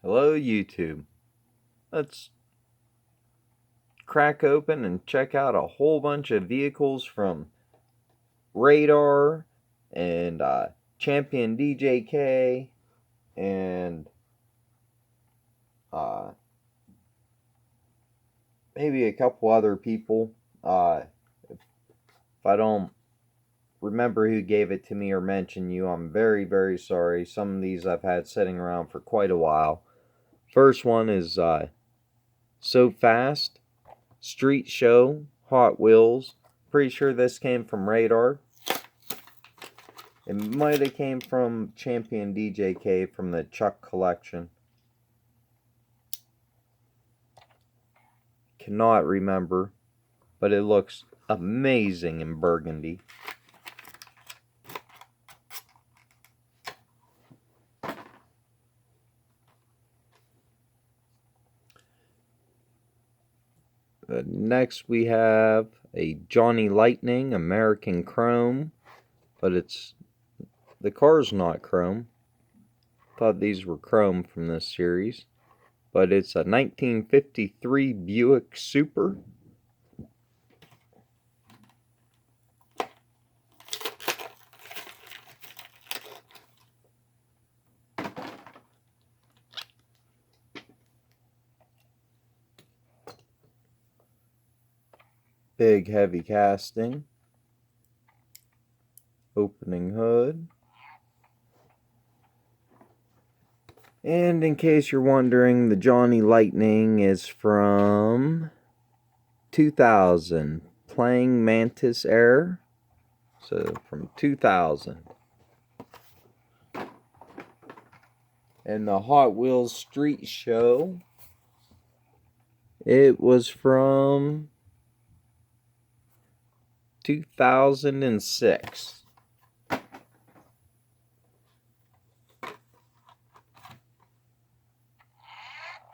Hello YouTube. Let's crack open and check out a whole bunch of vehicles from Radar and Champion DJK and maybe a couple other people. If I don't remember who gave it to me or mention you, I'm very, very sorry. Some of these I've had sitting around for quite a while. First one is So Fast Street Show Hot Wheels. Pretty sure this came from Radar. It might have came from Champion DJK from the Chuck collection. Cannot remember, but it looks amazing in burgundy. Next we have a Johnny Lightning American Chrome, but the car's not chrome. Thought these were chrome from this series, but it's a 1953 Buick Super. Big heavy casting. Opening hood. And in case you're wondering, the Johnny Lightning is from 2000. Playing Mantis Air. So from 2000. And the Hot Wheels Street Show, it was from 2006.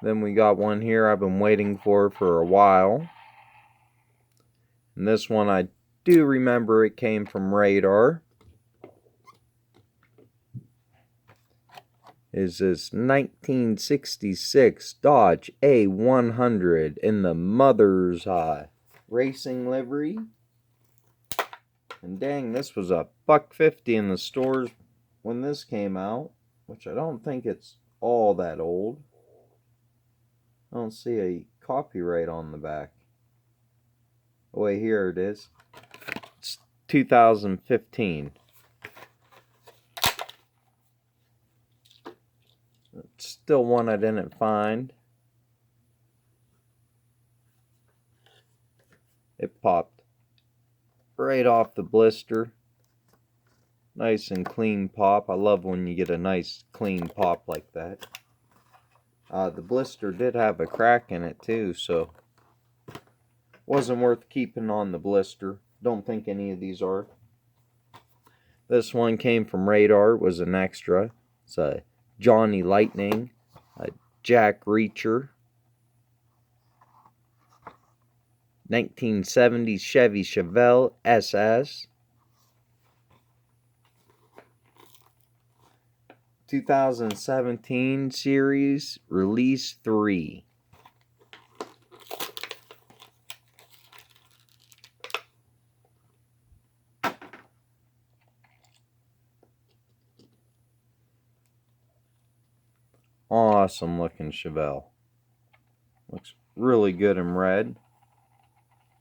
Then we got one here I've been waiting for a while. And this one I do remember it came from Radar. Is this 1966 Dodge A100 in the mother's racing livery. And dang, this was $1.50 in the stores when this came out, which I don't think it's all that old. I don't see a copyright on the back. Oh wait, here it is. It's 2015. It's still one I didn't find. It popped right off the blister. Nice and clean pop. I love when you get a nice clean pop like that. The blister did have a crack in it too, so wasn't worth keeping on the blister. Don't think any of these are. This one came from Radar. It was an extra. It's a Johnny Lightning, a Jack Reacher, 1970 Chevy Chevelle SS, 2017 series release 3. Awesome looking Chevelle. Looks really good in red.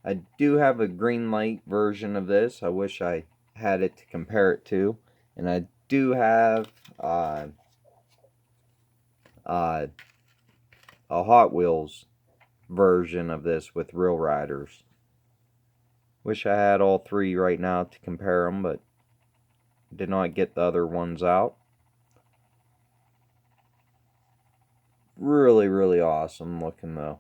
I do have a green light version of this. I wish I had it to compare it to. And I do have a Hot Wheels version of this with real riders. Wish I had all three right now to compare them, but did not get the other ones out. Really, really awesome looking though.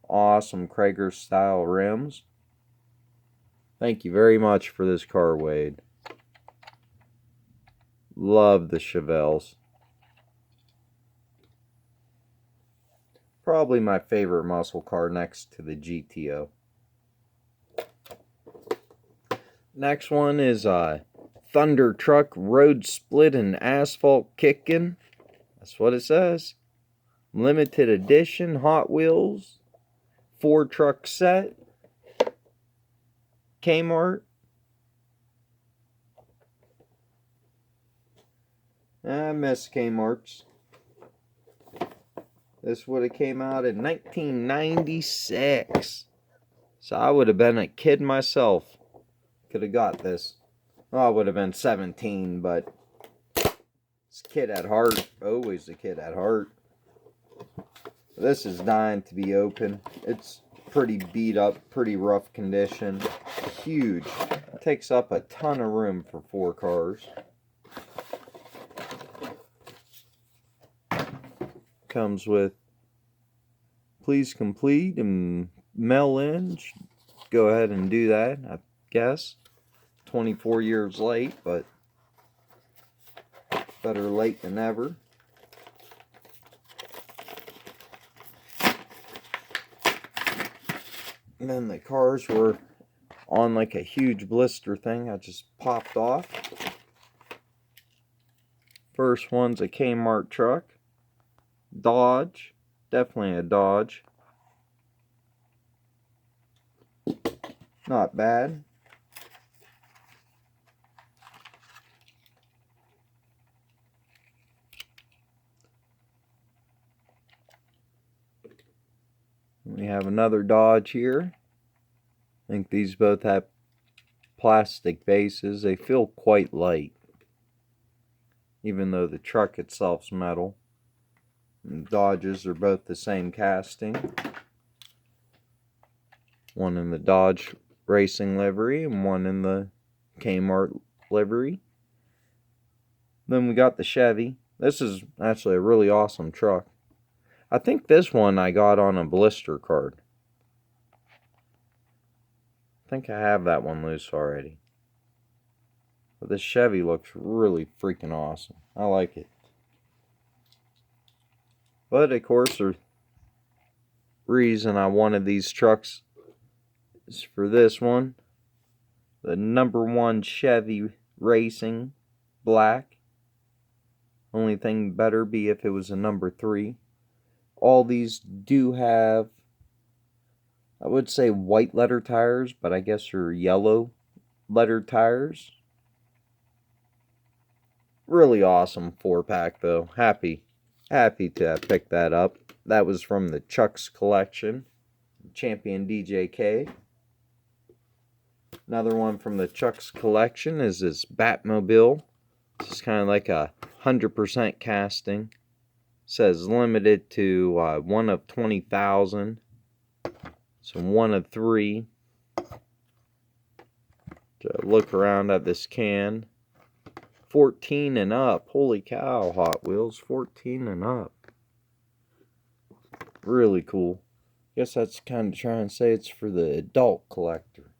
Awesome Krager style rims. Thank you very much for this car, Wade. Love the Chevelles. Probably my favorite muscle car next to the GTO. Next one is Thunder Truck Road Split and Asphalt Kickin'. That's what it says. Limited edition Hot Wheels 4-truck set. Kmart. I miss Kmart's. This would have came out in 1996. So I would have been a kid myself. Could have got this. Well, I would have been 17, but it's a kid at heart. Always a kid at heart. This is dying to be open. It's pretty beat up, pretty rough condition. Huge. It takes up a ton of room for 4 cars. Comes with please complete and mail in. Go ahead and do that, I guess. 24 years late, but better late than never. And then the cars were on like a huge blister thing. I just popped off. First one's a Kmart truck. Dodge. Definitely a Dodge. Not bad. We have another Dodge here. I think these both have plastic bases. They feel quite light, even though the truck itself's metal. And Dodges are both the same casting. One in the Dodge racing livery and one in the Kmart livery. Then we got the Chevy. This is actually a really awesome truck. I think this one I got on a blister card. I think I have that one loose already. But this Chevy looks really freaking awesome. I like it. But of course, the reason I wanted these trucks is for this one. The #1 Chevy Racing Black. Only thing better be if it was a #3. All these do have, I would say white letter tires, but I guess they're yellow letter tires. Really awesome 4-pack though. Happy to pick that up. That was from the Chuck's collection. Champion DJK. Another one from the Chuck's collection is this Batmobile. It's kind of like a 100% casting. Says limited to 1 of 20,000. So 1 of 3. Look around at this can. 14 and up. Holy cow, Hot Wheels. 14 and up. Really cool. Guess that's kind of trying to say it's for the adult collector.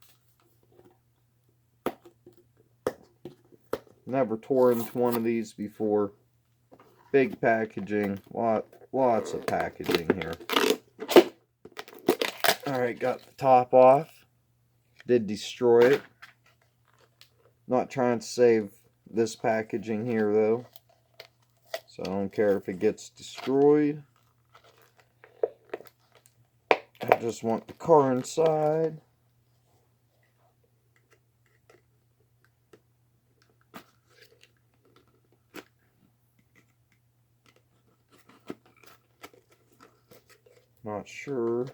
Never tore into one of these before. Big packaging. Lots of packaging here. Alright, got the top off. Did destroy it. Not trying to save this packaging here though. So I don't care if it gets destroyed. I just want the car inside. Not sure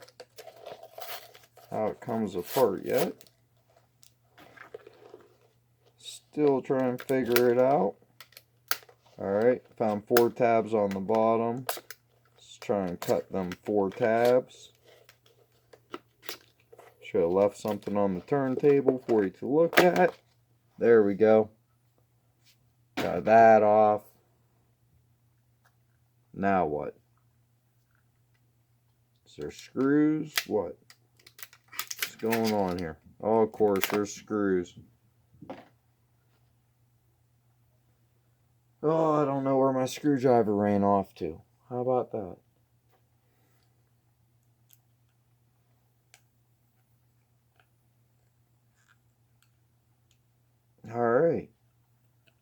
how it comes apart yet. Still trying to figure it out. Alright, found 4 tabs on the bottom. Let's try and cut them 4 tabs. Should have left something on the turntable for you to look at. There we go. Got that off. Now what? Is there screws? What? What's going on here? Oh, of course, there's screws. Oh, I don't know where my screwdriver ran off to. How about that? Alright.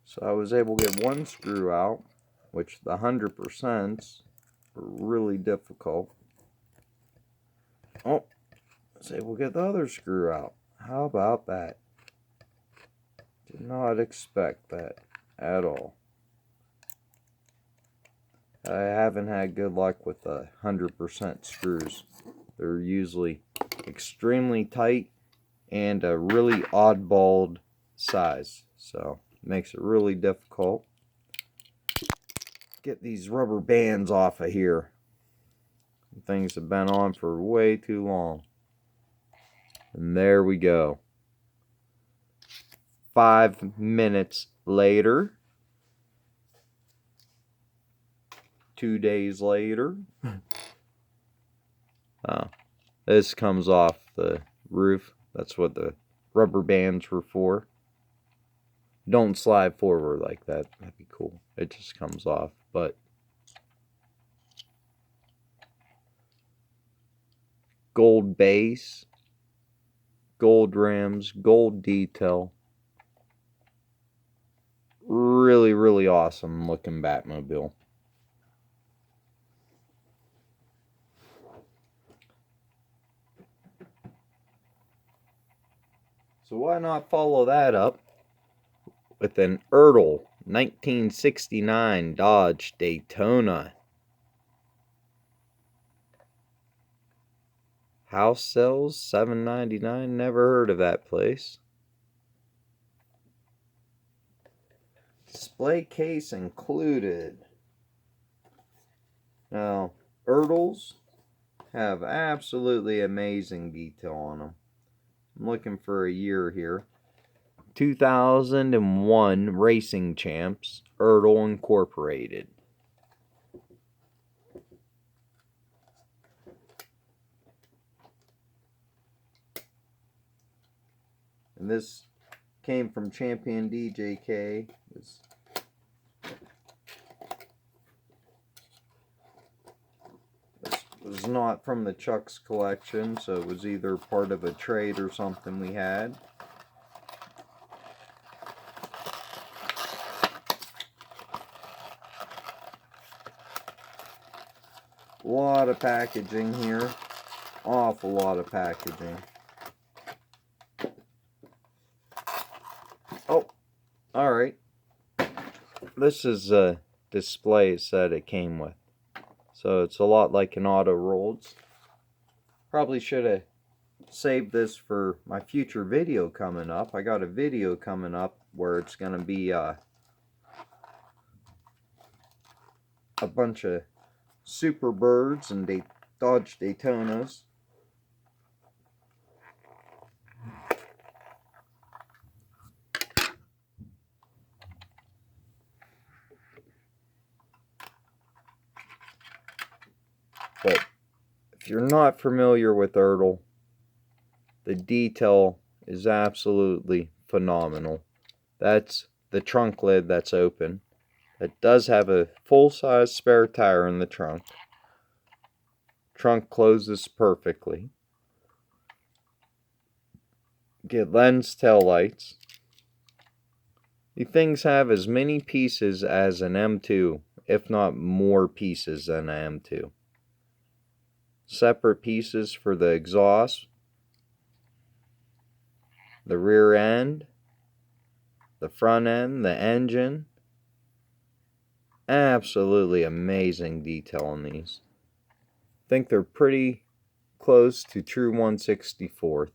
So I was able to get one screw out. which the 100% are really difficult. Oh, say we'll get the other screw out. How about that? Did not expect that at all. I haven't had good luck with the 100% screws. They're usually extremely tight and a really oddballed size, so it makes it really difficult. Get these rubber bands off of here. Things have been on for way too long. And there we go. 5 minutes later. 2 days later. This comes off the roof. That's what the rubber bands were for. Don't slide forward like that. That'd be cool. It just comes off. But gold base, gold rims, gold detail. Really, really awesome looking Batmobile. So why not follow that up with an Ertl 1969 Dodge Daytona. House sells $7.99. Never heard of that place. Display case included. Now, Ertls have absolutely amazing detail on them. I'm looking for a year here. 2001 Racing Champs, Ertl Incorporated. And this came from Champion DJK. This was not from the Chuck's collection, so it was either part of a trade or something we had. A lot of packaging here. Awful lot of packaging. Oh, alright. This is a display set it came with. So it's a lot like an auto rolls. Probably should have saved this for my future video coming up. I got a video coming up where it's going to be a bunch of Superbirds and Dodge Daytonas. But if you're not familiar with Ertl, the detail is absolutely phenomenal. That's the trunk lid that's open. It does have a full-size spare tire in the trunk. Trunk closes perfectly. Get lens tail lights. These things have as many pieces as an M2, if not more pieces than an M2. Separate pieces for the exhaust, the rear end, the front end, the engine. Absolutely amazing detail on these. I think they're pretty close to true 1/64th.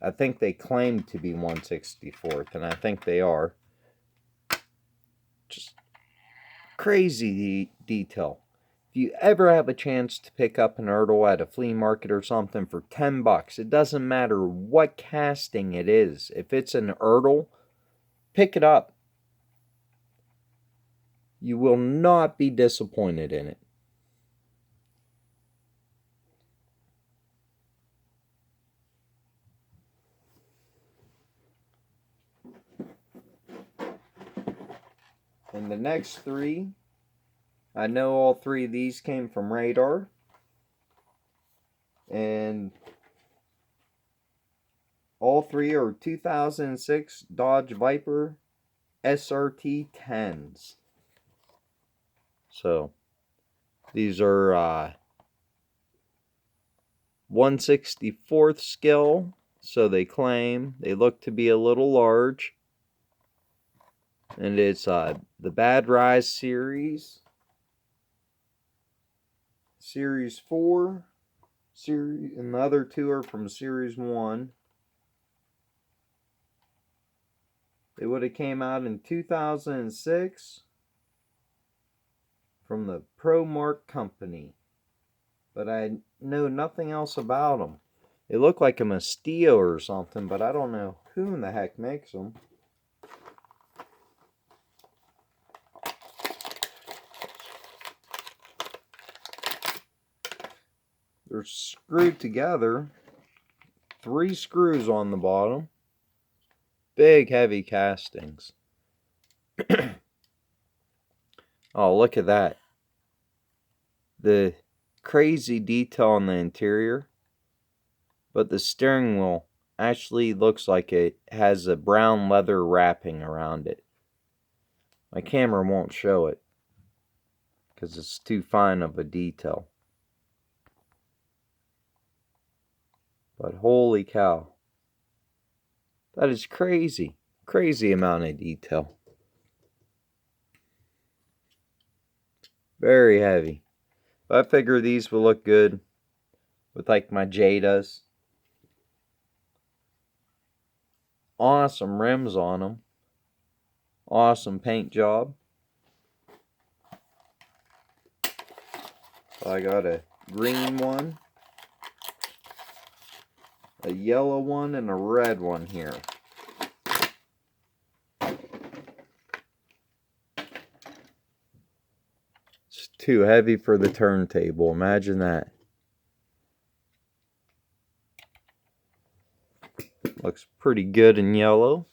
I think they claim to be 1/64th, and I think they are. Just crazy detail. If you ever have a chance to pick up an Ertl at a flea market or something for $10, it doesn't matter what casting it is. If it's an Ertl, pick it up. You will not be disappointed in it. And the next three, I know all three of these came from Radar. And all three are 2006 Dodge Viper SRT-10s. So these are 1/64th scale, so they claim. They look to be a little large. And it's the Bad Rise series. Series 4. And the other two are from Series 1. They would have came out in 2006 from the ProMark company. But I know nothing else about them. They look like a Mistio or something, but I don't know who in the heck makes them. They're screwed together. 3 screws on the bottom. Big heavy castings. Oh, look at that. The crazy detail on the interior. But the steering wheel actually looks like it has a brown leather wrapping around it. My camera won't show it because it's too fine of a detail. But holy cow. That is crazy. Crazy amount of detail. Very heavy. But I figure these will look good with like my Jadas. Awesome rims on them. Awesome paint job. So I got a green one, a yellow one, and a red one here. It's too heavy for the turntable. Imagine that. Looks pretty good in yellow.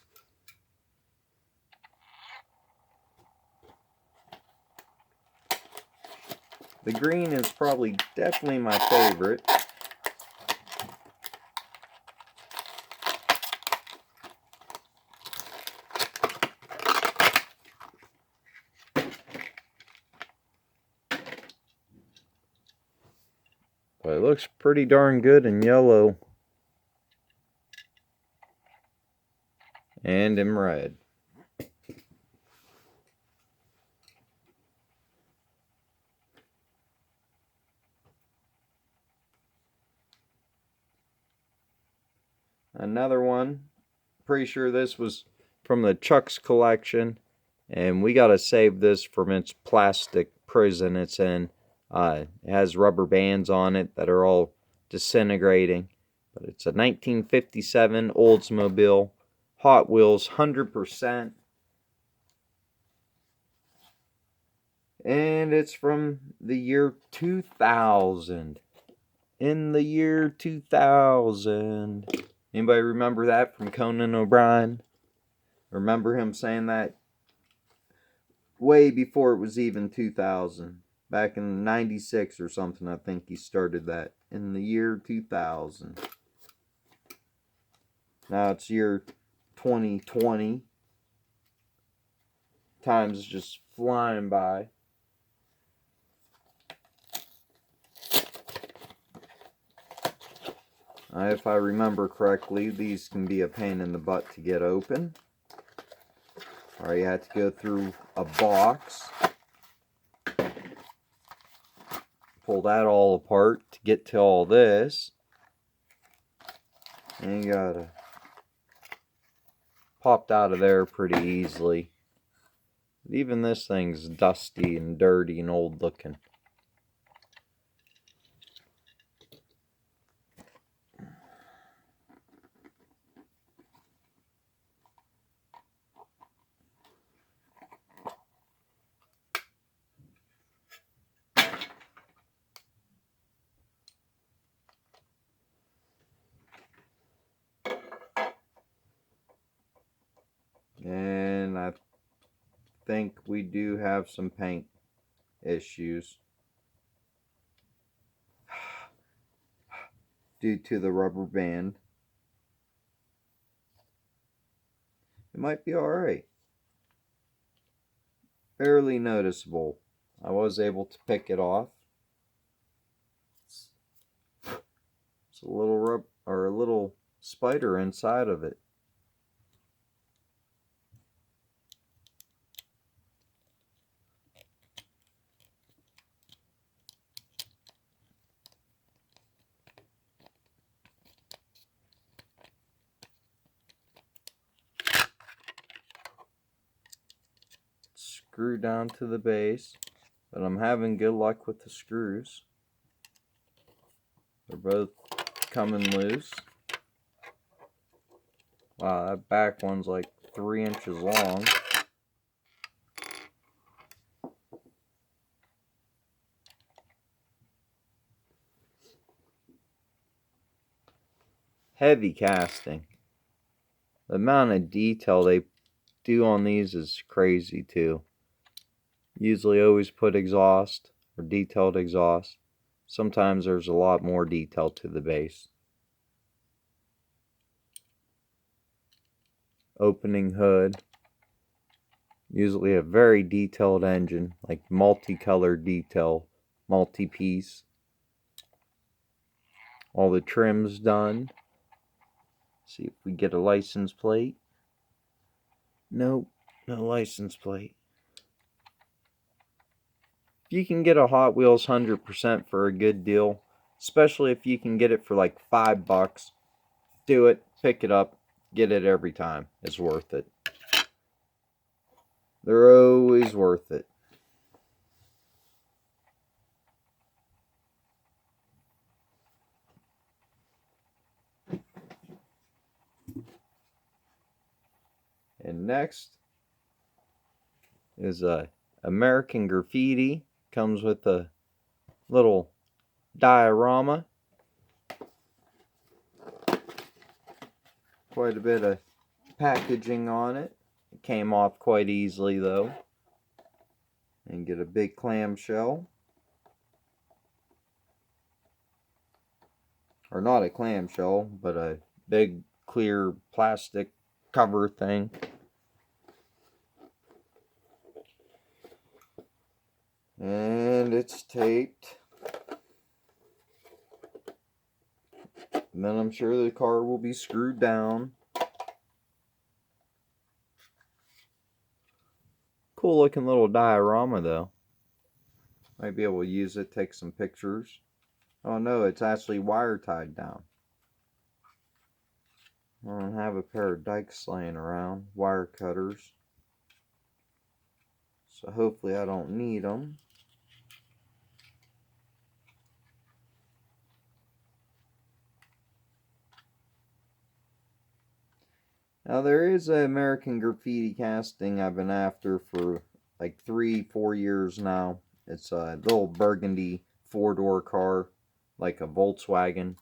The green is probably definitely my favorite. But it looks pretty darn good in yellow. And in red. Another one. Pretty sure this was from the Chuck's collection. And we gotta save this from its plastic prison it's in. It has rubber bands on it that are all disintegrating. But it's a 1957 Oldsmobile Hot Wheels 100%. And it's from the year 2000. In the year 2000. Anybody remember that from Conan O'Brien? Remember him saying that way before it was even 2000. Back in 96 or something, I think he started that. In the year 2000. Now it's year 2020. Time's just flying by. If I remember correctly, these can be a pain in the butt to get open. Or you have to go through a box. Pull that all apart to get to all this. And you gotta popped out of there pretty easily. Even this thing's dusty and dirty and old looking. And I think we do have some paint issues due to the rubber band. It might be alright. Barely noticeable. I was able to pick it off. It's a little a little spider inside of it. Screw down to the base, but I'm having good luck with the screws. They're both coming loose. Wow, that back one's like 3 inches long. Heavy casting. The amount of detail they do on these is crazy too. Usually always put exhaust or detailed exhaust. Sometimes there's a lot more detail to the base. Opening hood. Usually a very detailed engine, like multicolored detail, multi-piece. All the trims done. See if we get a license plate. Nope, no license plate. If you can get a Hot Wheels 100% for a good deal, especially if you can get it for like $5, do it, pick it up, get it every time. It's worth it. They're always worth it. And next is American Graffiti. Comes with a little diorama. Quite a bit of packaging on it. It came off quite easily though. And get a big clamshell. Or not a clamshell, but a big clear plastic cover thing. And it's taped. And then I'm sure the car will be screwed down. Cool looking little diorama though. Might be able to use it, take some pictures. Oh no, it's actually wire tied down. I don't have a pair of dikes laying around, wire cutters. So hopefully I don't need them. Now there is an American Graffiti casting I've been after for like 3-4 years now. It's a little burgundy 4-door car, like a Volkswagen,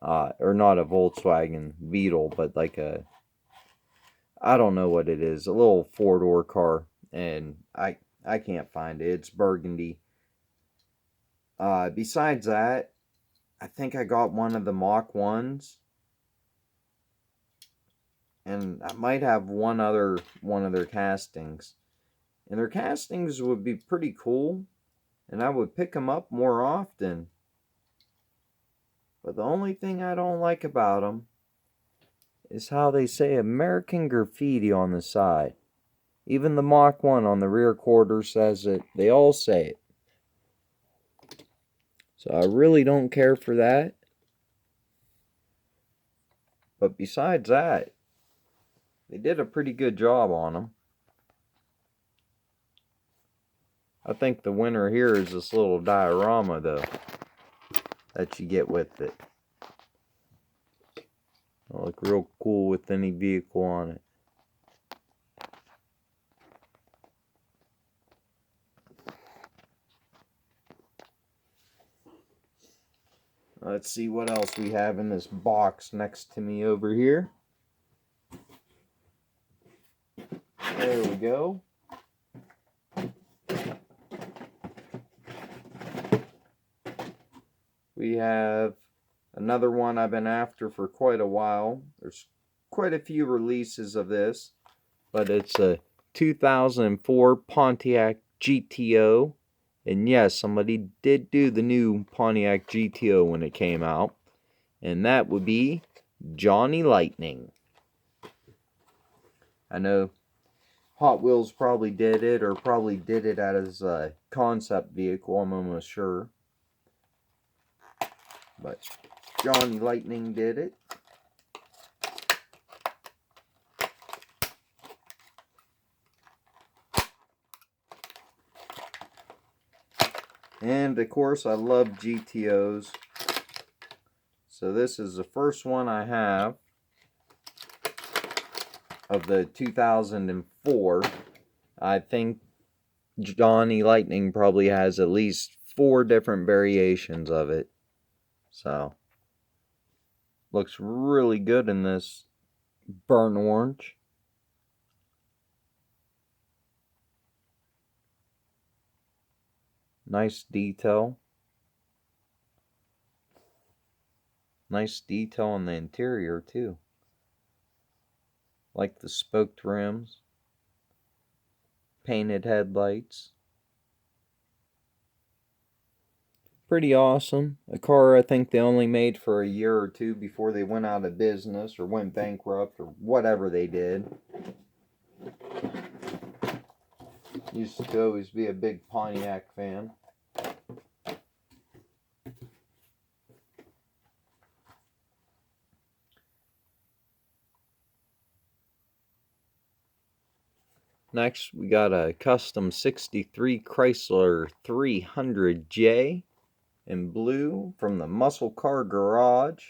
or not a Volkswagen Beetle, but like a, I don't know what it is, a little 4-door car, and I can't find it. It's burgundy. Besides that, I think I got one of the Mach 1s. And I might have one of their castings. And their castings would be pretty cool. And I would pick them up more often. But the only thing I don't like about them is how they say American Graffiti on the side. Even the Mach 1 on the rear quarter says it. They all say it. So I really don't care for that. But besides that, they did a pretty good job on them. I think the winner here is this little diorama though, that you get with it. It'll look real cool with any vehicle on it. Let's see what else we have in this box next to me over here. There we go. We have another one I've been after for quite a while. There's quite a few releases of this, but it's a 2004 Pontiac GTO. And yes, somebody did do the new Pontiac GTO when it came out. And that would be Johnny Lightning. I know Hot Wheels probably did it, or probably did it as a concept vehicle, I'm almost sure. But Johnny Lightning did it. And of course, I love GTOs. So this is the first one I have of the 2004. I think Johnny Lightning probably has at least 4 different variations of it. So, looks really good in this burnt orange. Nice detail. Nice detail on the interior too. Like the spoked rims. Painted headlights. Pretty awesome. A car I think they only made for a year or two before they went out of business or went bankrupt or whatever they did. Used to always be a big Pontiac fan. Next, we got a custom 63 Chrysler 300J in blue from the Muscle Car Garage.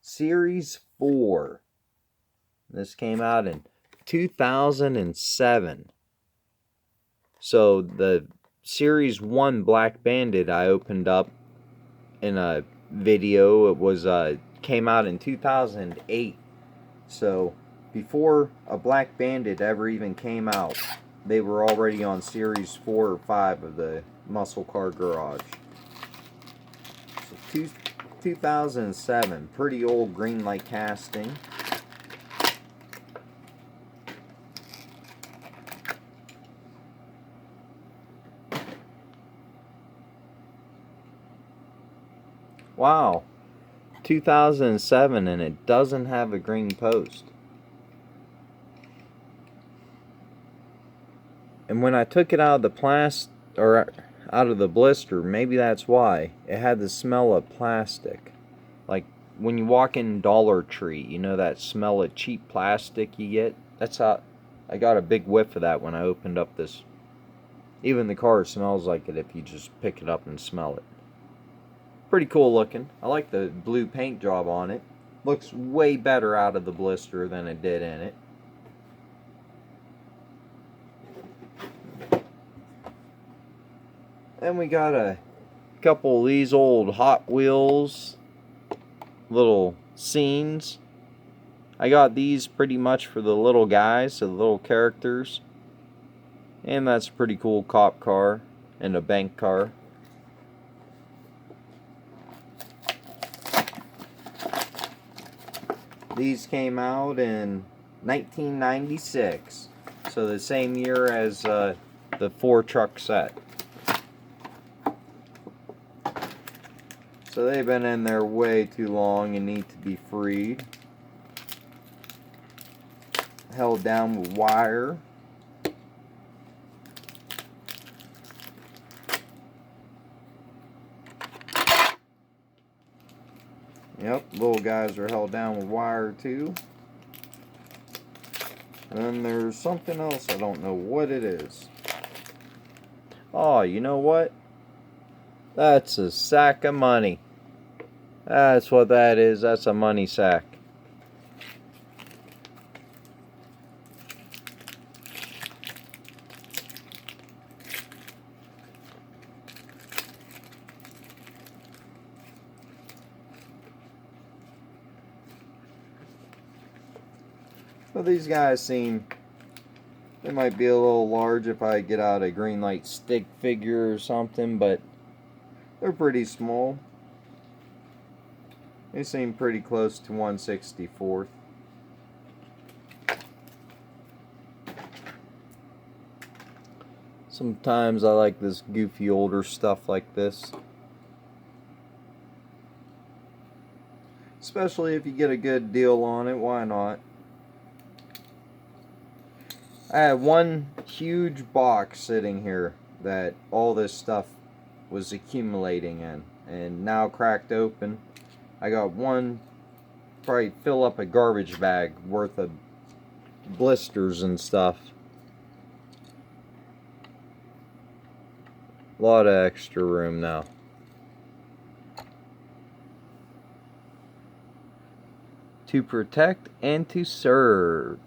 Series 4. This came out in 2007. So the Series 1 Black Bandit I opened up in a video. It was came out in 2008. So before a Black Bandit ever even came out, they were already on Series 4 or 5 of the Muscle Car Garage. So 2007, pretty old green light casting. Wow, 2007 and it doesn't have a green post. And when I took it out of the or out of the blister, maybe that's why, it had the smell of plastic. Like when you walk in Dollar Tree, you know that smell of cheap plastic you get? That's how I got a big whiff of that when I opened up this. Even the car smells like it if you just pick it up and smell it. Pretty cool looking. I like the blue paint job on it. Looks way better out of the blister than it did in it. Then we got a couple of these old Hot Wheels little scenes. I got these pretty much for the little guys, so the little characters. And that's a pretty cool cop car and a bank car. These came out in 1996, so the same year as the 4-truck set. So they've been in there way too long and need to be freed. Held down with wire. Yep, little guys are held down with wire too. And then there's something else, I don't know what it is. Oh, you know what? That's a sack of money. That's what that is. That's a money sack. So these guys seem, they might be a little large if I get out a green light stick figure or something, but they're pretty small. They seem pretty close to 1/64. Sometimes I like this goofy older stuff like this. Especially if you get a good deal on it, why not? I had one huge box sitting here that all this stuff was accumulating in, and now cracked open. I got one, probably fill up a garbage bag worth of blisters and stuff. A lot of extra room now. To protect and to serve.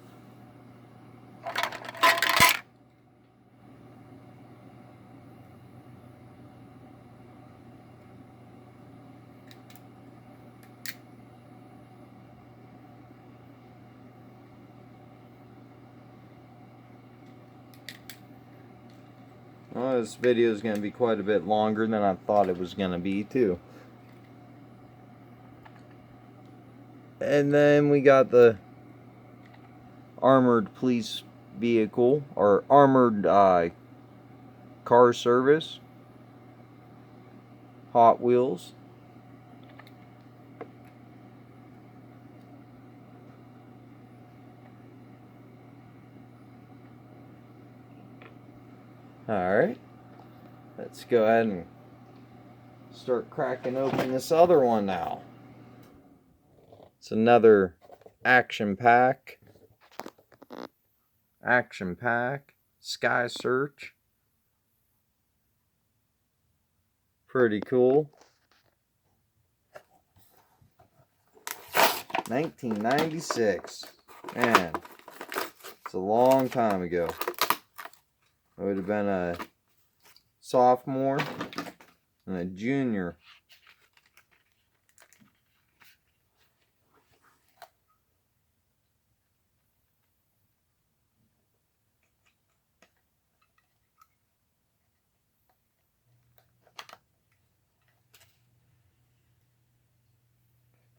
Well, this video is going to be quite a bit longer than I thought it was going to be, too. And then we got the armored police vehicle, or armored car service. Hot Wheels. Alright, let's go ahead and start cracking open this other one now. It's another action pack. Sky Search. Pretty cool. 1996. Man, it's a long time ago. I would have been a sophomore and a junior.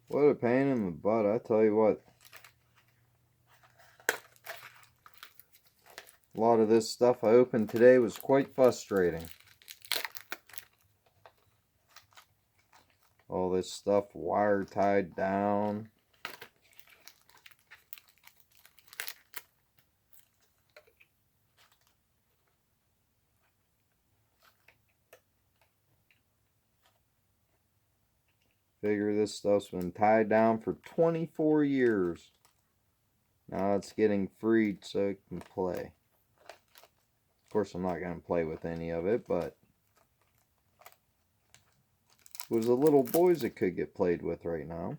What a pain in the butt, I tell you what. A lot of this stuff I opened today was quite frustrating. All this stuff wire tied down. Figure this stuff's been tied down for 24 years. Now it's getting freed so it can play. Of course, I'm not going to play with any of it, but it was the little boys that could get played with right now.